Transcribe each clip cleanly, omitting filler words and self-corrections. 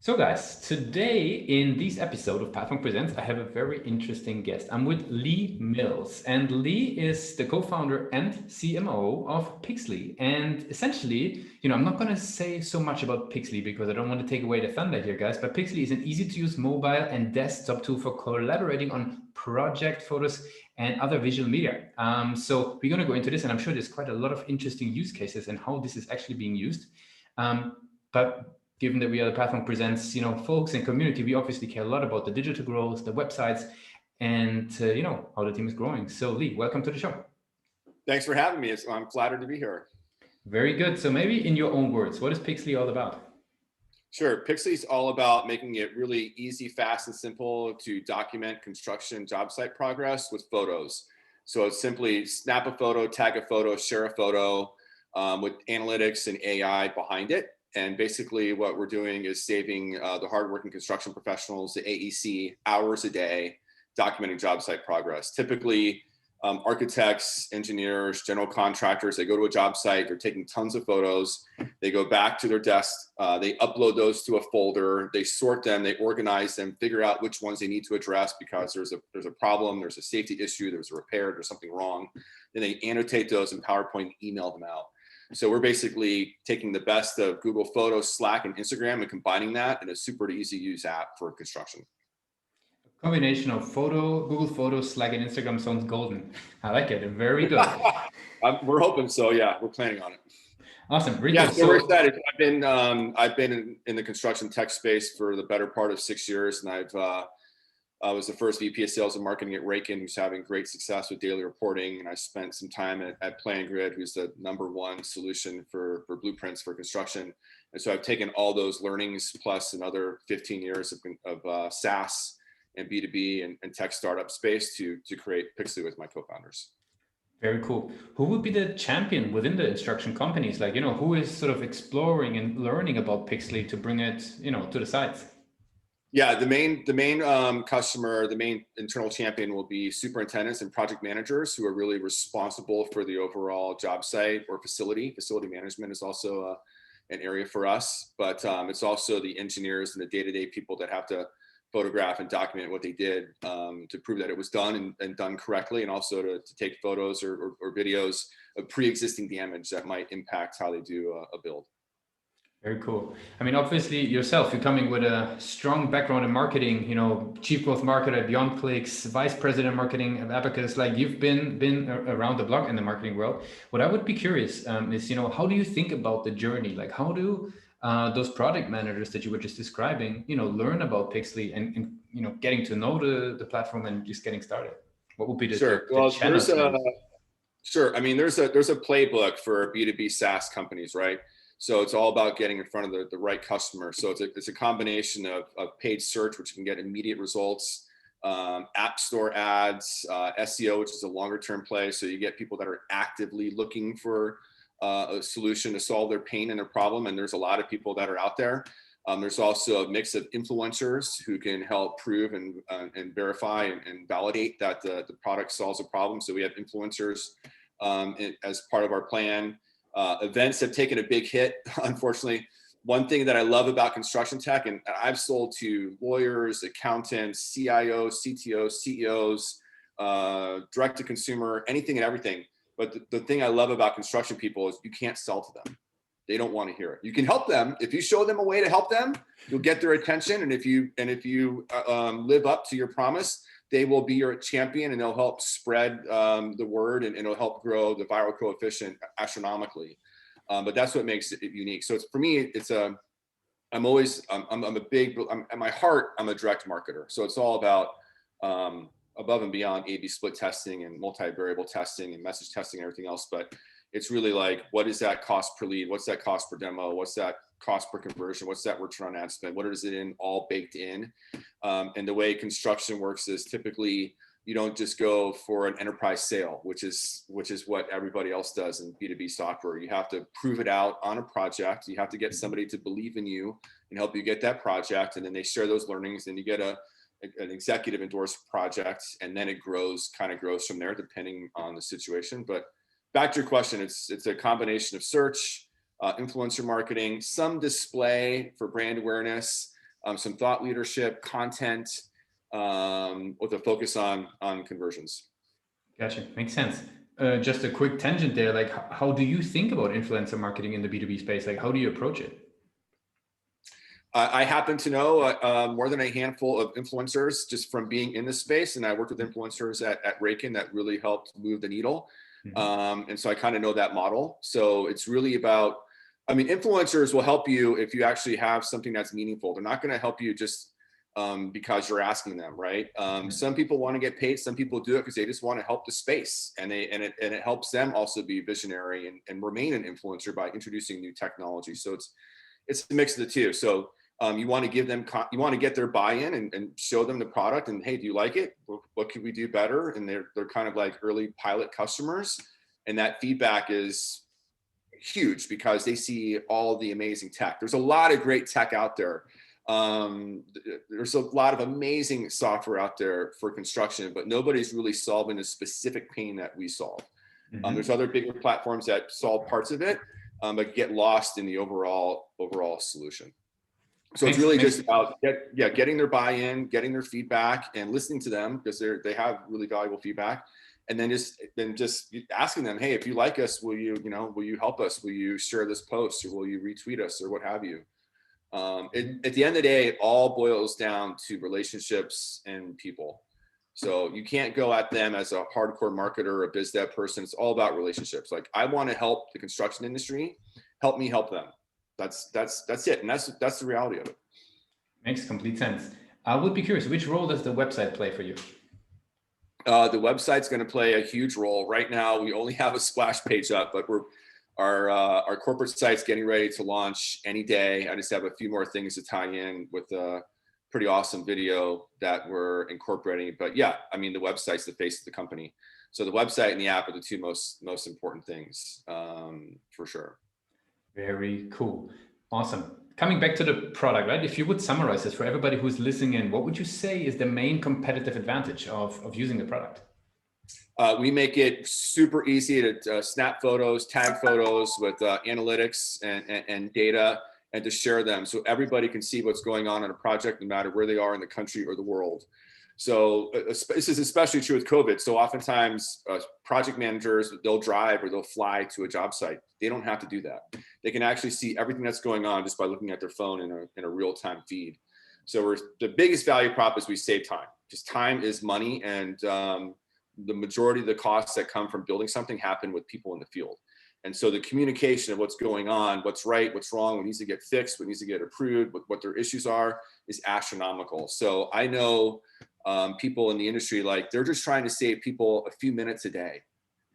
So guys, today in this episode of Platform Presents, I have a very interesting guest. I'm with Lee Mills, and Lee is the co-founder and CMO of Pixly. And essentially, I'm not going to say so much about Pixly because I don't want to take away the thunder here, guys, but Pixly is an easy-to-use mobile and desktop tool for collaborating on project photos and other visual media. So we're going to go into this, and I'm sure there's quite a lot of interesting use cases and how this is actually being used. But given that we are the platform presents, folks and community, we obviously care a lot about the digital growth, the websites, and how the team is growing. So Lee, welcome to the show. Thanks for having me. I'm flattered to be here. Very good. So maybe in your own words, what is Pixly all about? Sure. Pixly is all about making it really easy, fast, and simple to document construction job site progress with photos. So it's simply snap a photo, tag a photo, share a photo with analytics and AI behind it. And basically what we're doing is saving the hardworking construction professionals, the AEC, hours a day documenting job site progress. Typically, architects, engineers, general contractors, they go to a job site, they're taking tons of photos, they go back to their desk, they upload those to a folder, they sort them, they organize them, figure out which ones they need to address because there's a problem, there's a safety issue, there's a repair, there's something wrong. Then they annotate those in PowerPoint and email them out. So we're basically taking the best of Google Photos, Slack, and Instagram and combining that in a super easy to use app for construction. Combination of Google Photos, Slack, and Instagram sounds golden. I like it. Very good. We're hoping so. Yeah, we're planning on it. Awesome. Very Yeah, cool. so we're excited. I've been in the construction tech space for the better part of 6 years, and I was the first VP of Sales and Marketing at Raycon, who's having great success with daily reporting. And I spent some time at PlanGrid, who's the #1 solution for blueprints for construction. And so I've taken all those learnings plus another 15 years of SaaS and B2B and tech startup space to create Pixly with my co-founders. Very cool. Who would be the champion within the instruction companies? Like, who is sort of exploring and learning about Pixly to bring it, to the sites? Yeah, the main customer, the main internal champion will be superintendents and project managers who are really responsible for the overall job site or facility. Facility management is also an area for us, but it's also the engineers and the day-to-day people that have to photograph and document what they did to prove that it was done and done correctly, and also to take photos or videos of pre-existing damage that might impact how they do a build. Very cool. I mean, obviously yourself, you're coming with a strong background in marketing, chief growth marketer at BeyondClicks, vice president marketing at Abacus. Like, you've been around the block in the marketing world. What I would be curious is, how do you think about the journey? Like, how do those product managers that you were just describing, learn about Pixly and getting to know the platform and just getting started? What would be the channel? Sure. I mean, there's a playbook for B2B SaaS companies, right? So it's all about getting in front of the right customer. So it's a combination of paid search, which can get immediate results, app store ads, SEO, which is a longer term play. So you get people that are actively looking for a solution to solve their pain and their problem. And there's a lot of people that are out there. There's also a mix of influencers who can help prove and verify and validate that the product solves a problem. So we have influencers as part of our plan. Events have taken a big hit, unfortunately. One thing that I love about construction tech, and I've sold to lawyers, accountants, CIOs, CTOs, CEOs, direct to consumer, anything and everything. But the thing I love about construction people is you can't sell to them. They don't want to hear it. You can help them. If you show them a way to help them, you'll get their attention. And if you live up to your promise, they will be your champion, and they'll help spread the word, and it'll help grow the viral coefficient astronomically. But that's what makes it unique. So for me, at my heart, I'm a direct marketer. So it's all about above and beyond A/B split testing and multivariable testing and message testing and everything else. But it's really like, what is that cost per lead? What's that cost per demo? What's that cost per conversion? What's that return on ad spend? What is it in all baked in? And the way construction works is typically you don't just go for an enterprise sale, which is what everybody else does in B2B software. You have to prove it out on a project. You have to get somebody to believe in you and help you get that project. And then they share those learnings, and you get an executive endorsed project, and then it grows from there depending on the situation. But back to your question, it's a combination of search, influencer marketing, some display for brand awareness, some thought leadership, content, with a focus on conversions. Gotcha. Makes sense. Just a quick tangent there. Like, how do you think about influencer marketing in the B2B space? Like, how do you approach it? I happen to know more than a handful of influencers just from being in this space. And I worked with influencers at Raken that really helped move the needle. And so I kind of know that model. So it's really about, I mean, influencers will help you if you actually have something that's meaningful. They're not going to help you just because you're asking them, right? Some people want to get paid. Some people do it because they just want to help the space, and it helps them also be visionary and remain an influencer by introducing new technology. So it's a mix of the two. So you want to give them, you want to get their buy-in and show them the product, and hey, do you like it? What could we do better? And they're kind of like early pilot customers, and that feedback is huge because they see all the amazing tech. There's a lot of great tech out there. There's a lot of amazing software out there for construction, but nobody's really solving the specific pain that we solve. There's other bigger platforms that solve parts of it, but get lost in the overall solution. So it's really just about getting their buy-in, getting their feedback, and listening to them because they have really valuable feedback, and then just asking them, hey, if you like us, will you help us? Will you share this post, or will you retweet us, or what have you? At the end of the day, it all boils down to relationships and people. So you can't go at them as a hardcore marketer or a biz dev person. It's all about relationships. Like, I want to help the construction industry. Help me help them. That's it. And that's the reality of it. Makes complete sense. I would be curious, which role does the website play for you? The website's going to play a huge role. Right now, we only have a splash page up, but our corporate site's getting ready to launch any day. I just have a few more things to tie in with a pretty awesome video that we're incorporating. But yeah, I mean, the website's the face of the company. So the website and the app are the two most important things, for sure. Very cool. Awesome. Coming back to the product, right? If you would summarize this for everybody who's listening in, what would you say is the main competitive advantage of using the product? We make it super easy to snap photos, tag photos with analytics and data, and to share them so everybody can see what's going on in a project, no matter where they are in the country or the world. So this is especially true with COVID. So oftentimes project managers, they'll drive or they'll fly to a job site. They don't have to do that. They can actually see everything that's going on just by looking at their phone in a real-time feed. So the biggest value prop is we save time. Just time is money, and the majority of the costs that come from building something happen with people in the field. And so the communication of what's going on, what's right, what's wrong, what needs to get fixed, what needs to get approved, what their issues are, is astronomical. So I know people in the industry, like, they're just trying to save people a few minutes a day.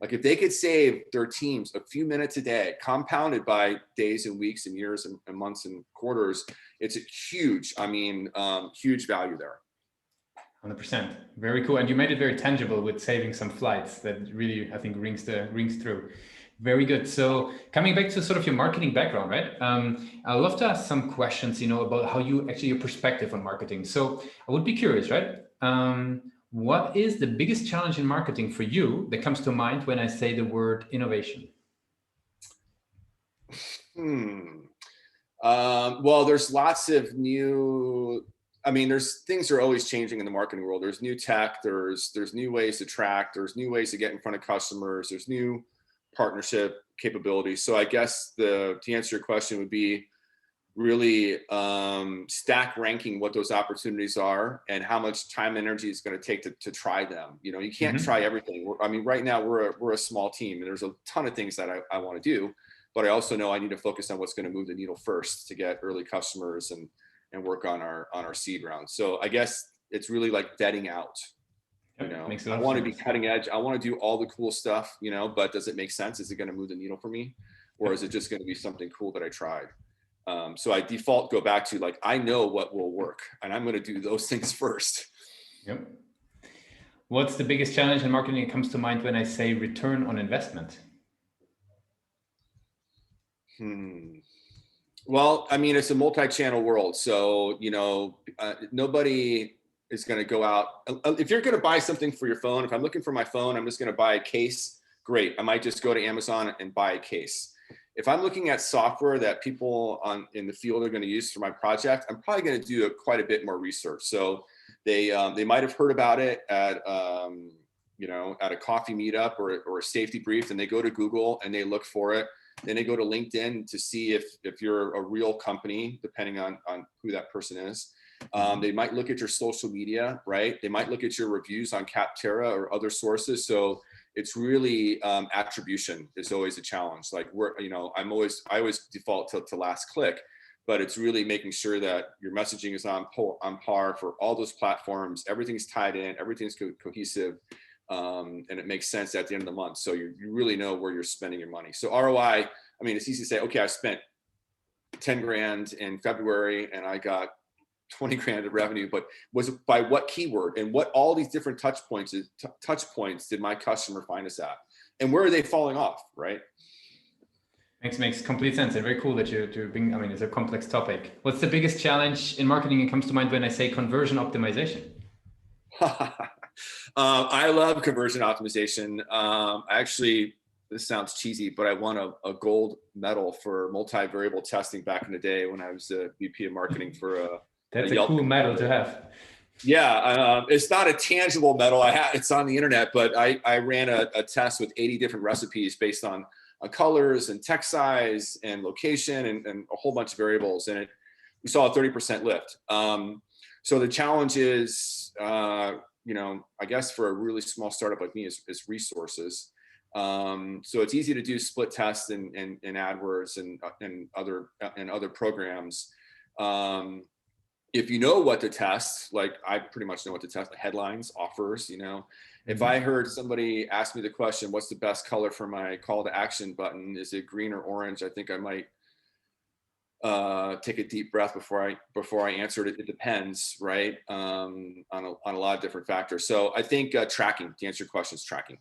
Like, if they could save their teams a few minutes a day, compounded by days and weeks and years and months and quarters, it's a huge value there. 100%. Very cool. And you made it very tangible with saving some flights. That really, I think, rings through. Very good. So coming back to sort of your marketing background, right? I'd love to ask some questions, about how your perspective on marketing. So I would be curious, right? What is the biggest challenge in marketing for you that comes to mind when I say the word innovation? Well, there's lots of things are always changing in the marketing world. There's new tech, there's new ways to track, there's new ways to get in front of customers, there's new partnership capabilities. So I guess to answer your question would be really stack ranking what those opportunities are and how much time and energy it's going to take to try them. You can't try everything. Right now we're a small team, and there's a ton of things that I want to do, but I also know I need to focus on what's going to move the needle first to get early customers and work on our seed round. So I guess it's really like vetting out. I want to be cutting edge. I want to do all the cool stuff, but does it make sense? Is it going to move the needle for me? Or is it just going to be something cool that I tried? So I default go back to, like, I know what will work, and I'm going to do those things first. Yep. What's the biggest challenge in marketing that comes to mind when I say return on investment? Well, it's a multi-channel world. So, nobody is going to go out. If you're going to buy something for your phone, if I'm looking for my phone, I'm just going to buy a case. Great. I might just go to Amazon and buy a case. if I'm looking at software that people in the field are going to use for my project, I'm probably going to do quite a bit more research. So they might have heard about it at at a coffee meetup or a safety brief, and they go to Google and they look for it. Then they go to LinkedIn to see if you're a real company, depending on who that person is. They might look at your social media, right? They might look at your reviews on Capterra or other sources. So it's really attribution is always a challenge. Like I always default to last click, but it's really making sure that your messaging is on par for all those platforms. Everything's tied in, everything's cohesive, and it makes sense at the end of the month. So you really know where you're spending your money. So ROI, I mean, it's easy to say, okay, I spent 10 grand in February and I got 20 grand of revenue, but was it by what keyword and what all these different touch points did my customer find us at, and where are they falling off, right? Makes complete sense, and very cool that you're being, I mean, it's a complex topic. What's the biggest challenge in marketing that comes to mind when I say conversion optimization? I love conversion optimization. Actually, this sounds cheesy, but I won a gold medal for multivariable testing back in the day when I was a VP of marketing for That's a cool medal to have. Yeah, it's not a tangible medal. It's on the internet, but I ran a test with 80 different recipes based on colors and text size and location and a whole bunch of variables, and we saw a 30% lift. So the challenge is, I guess for a really small startup like me is resources. So it's easy to do split tests in AdWords and other programs. If you know what to test, like I pretty much know what to test, headlines, offers, if I heard somebody ask me the question, what's the best color for my call to action button? Is it green or orange? I think I might take a deep breath before I answered it. It depends, right? On a lot of different factors. So I think tracking, to answer your questions, tracking.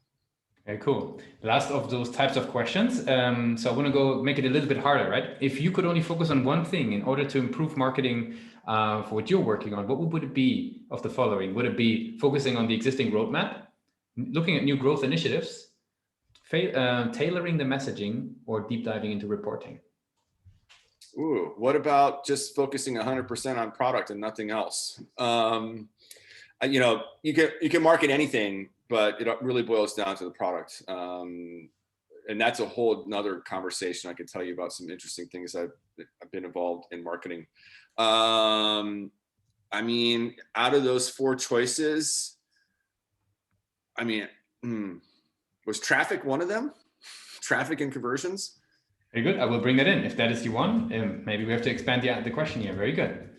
Okay, cool. Last of those types of questions. So I want to go make it a little bit harder, right? If you could only focus on one thing in order to improve marketing for what you're working on, what would it be of the following? Would it be focusing on the existing roadmap, looking at new growth initiatives, tailoring the messaging, or deep diving into reporting? Ooh, what about just focusing 100% on product and nothing else? You can market anything, but it really boils down to the product. And that's a whole nother conversation. I could tell you about some interesting things I've been involved in marketing. I mean, out of those four choices, was traffic one of them? Traffic and conversions? Very good. I will bring that in. If that is the one, maybe we have to expand the question here. Very good.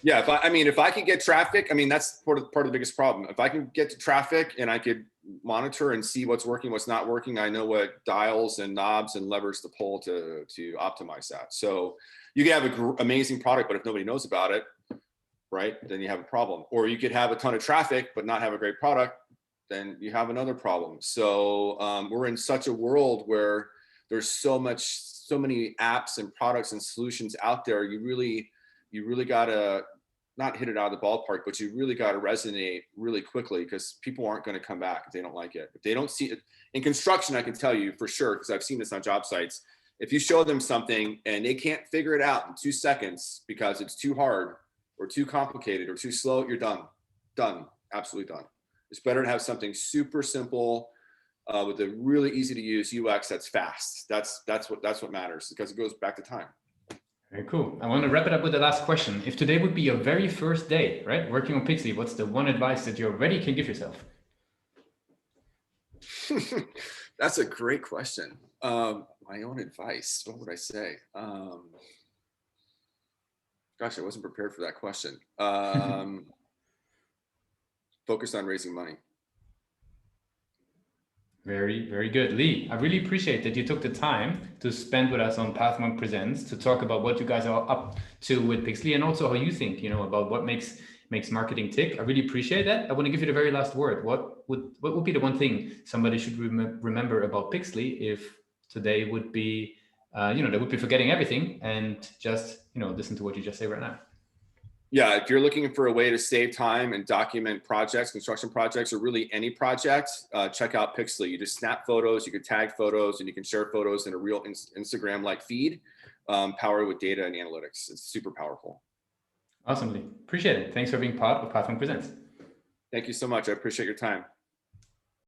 Yeah, if I could get traffic, that's part of the biggest problem. If I can get to traffic and I could monitor and see what's working, what's not working, I know what dials and knobs and levers to pull to optimize that. So you can have an amazing product, but if nobody knows about it, right, then you have a problem. Or you could have a ton of traffic but not have a great product, then you have another problem. So we're in such a world where there's so many apps and products and solutions out there. You really gotta not hit it out of the ballpark, but you really gotta resonate really quickly, because people aren't going to come back if they don't like it. If they don't see it in construction, I can tell you for sure, because I've seen this on job sites. If you show them something and they can't figure it out in 2 seconds because it's too hard or too complicated or too slow, you're done, absolutely done. It's better to have something super simple with a really easy to use UX that's fast. That's what matters, because it goes back to time. Very cool. I want to wrap it up with the last question. If today would be your very first day, right, working on Pixly, what's the one advice that you already can give yourself? That's a great question. My own advice, what would I say? Gosh, I wasn't prepared for that question. Focused on raising money. Very, very good. Lee, I really appreciate that you took the time to spend with us on Pathmark Presents to talk about what you guys are up to with Pixly, and also how you think, about what makes marketing tick. I really appreciate that. I want to give you the very last word. What would be the one thing somebody should remember about Pixly if today would be, they would be forgetting everything and just, listen to what you just say right now? Yeah, if you're looking for a way to save time and document projects, construction projects, or really any project, check out Pixly. You just snap photos, you can tag photos, and you can share photos in a real Instagram-like feed, powered with data and analytics. It's super powerful. Awesomely. Appreciate it. Thanks for being part of Pathfund Presents. Thank you so much. I appreciate your time.